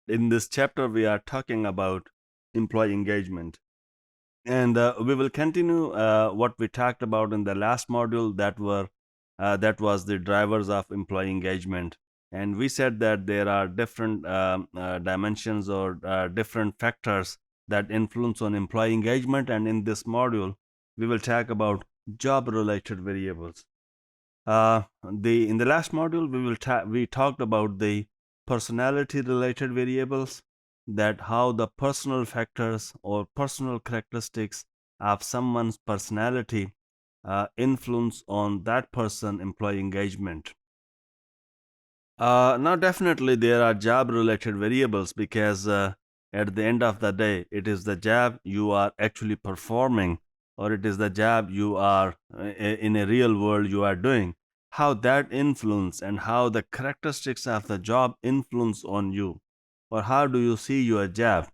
In this chapter, we are talking about employee engagement. And we will continue what we talked about in the last module that was the drivers of employee engagement. And we said that there are different dimensions or different factors that influence on employee engagement. And in this module, we will talk about job related variables. The In the last module, we talked about the personality related variables, that how the personal factors or personal characteristics of someone's personality influence on that person employee engagement. Now, definitely, there are job related variables because at the end of the day, it is the job you are actually performing, or it is the job you are in a real world you are doing. How that influence and how the characteristics of the job influence on you, or how do you see your job?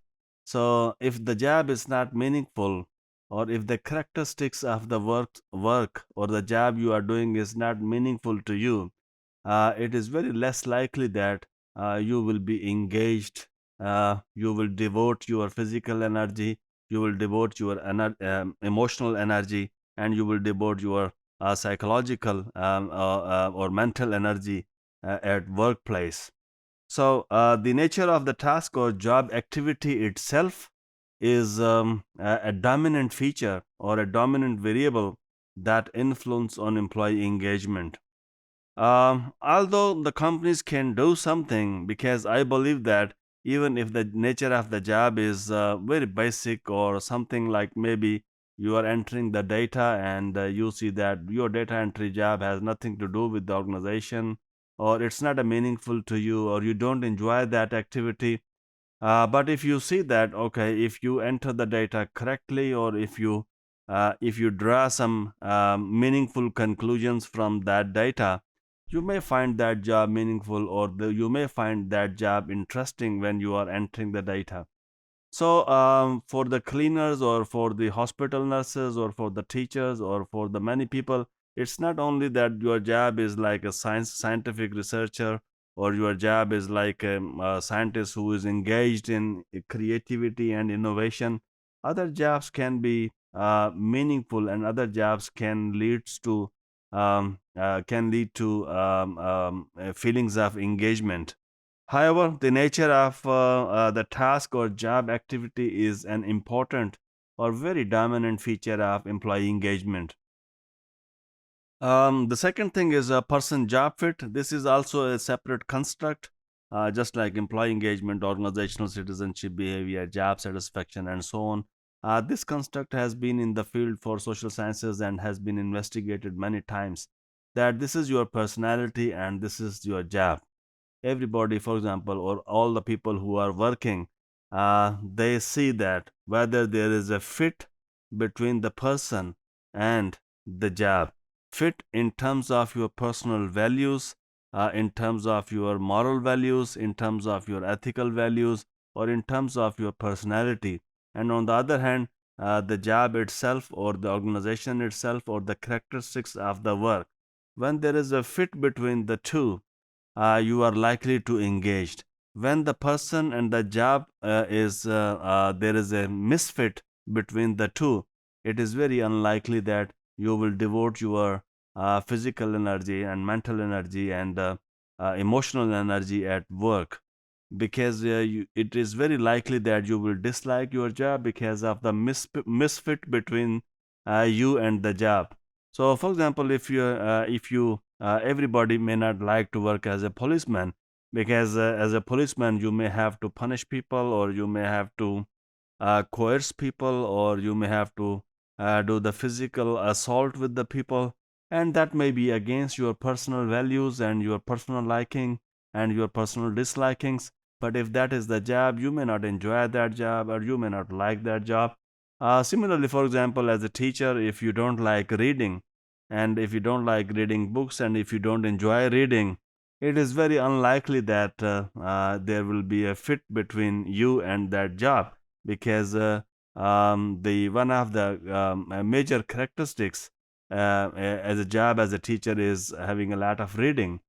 So, if the job is not meaningful, or if the characteristics of the work or the job you are doing is not meaningful to you, it is very less likely that you will be engaged. You will devote your physical energy, you will devote your emotional energy, and you will devote your psychological or mental energy at workplace. So, the nature of the task or job activity itself is a dominant feature or a dominant variable that influence on employee engagement. Although the companies can do something, because I believe that even if the nature of the job is very basic or something like maybe you are entering the data and you see that your data entry job has nothing to do with the organization, or it's not a meaningful to you, or you don't enjoy that activity. But if you see that, okay, if you enter the data correctly, or if you draw some meaningful conclusions from that data, you may find that job meaningful, or you may find that job interesting when you are entering the data. So, for the cleaners, or for the hospital nurses, or for the teachers, or for the many people, it's not only that your job is like a scientific researcher, or your job is like a scientist who is engaged in creativity and innovation. Other jobs can be meaningful, and other jobs can lead to feelings of engagement. However, the nature of the task or job activity is an important or very dominant feature of employee engagement. The second thing is a person job fit. This is also a separate construct, just like employee engagement, organizational citizenship, behavior, job satisfaction, and so on. This construct has been in the field for social sciences and has been investigated many times. That this is your personality and this is your job. Everybody, for example, or all the people who are working, they see that whether there is a fit between the person and the job. Fit in terms of your personal values, in terms of your moral values, in terms of your ethical values, or in terms of your personality. And on the other hand, the job itself, or the organization itself, or the characteristics of the work. When there is a fit between the two, you are likely to engage. When the person and the job is there is a misfit between the two, it is very unlikely that you will devote your physical energy and mental energy and emotional energy at work, because it is very likely that you will dislike your job because of the misfit between you and the job. So, for example, if you everybody may not like to work as a policeman, because as a policeman you may have to punish people, or you may have to coerce people, or you may have to do the physical assault with the people, and that may be against your personal values and your personal liking and your personal dislikings. But if that is the job, you may not enjoy that job, or you may not like that job. Similarly, for example, as a teacher, if you don't like reading, and if you don't like reading books, and if you don't enjoy reading, it is very unlikely that there will be a fit between you and that job, because the one of the major characteristics as a job as a teacher is having a lot of reading.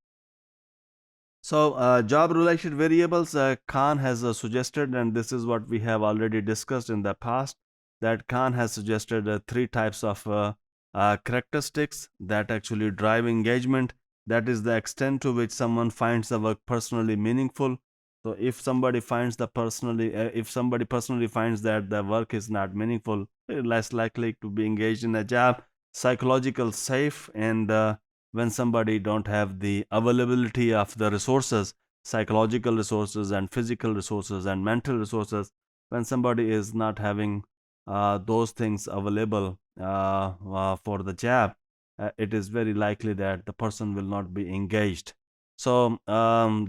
So, job related variables, Khan has suggested, and this is what we have already discussed in the past, that Khan has suggested three types of characteristics that actually drive engagement. That is the extent to which someone finds the work personally meaningful. So, if somebody personally finds that the work is not meaningful, they're less likely to be engaged in a job. Psychological safe, and when somebody don't have the availability of the resources, psychological resources and physical resources and mental resources, when somebody is not having those things available for the job, it is very likely that the person will not be engaged. So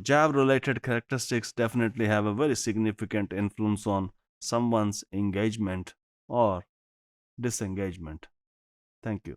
job related characteristics definitely have a very significant influence on someone's engagement or disengagement. Thank you.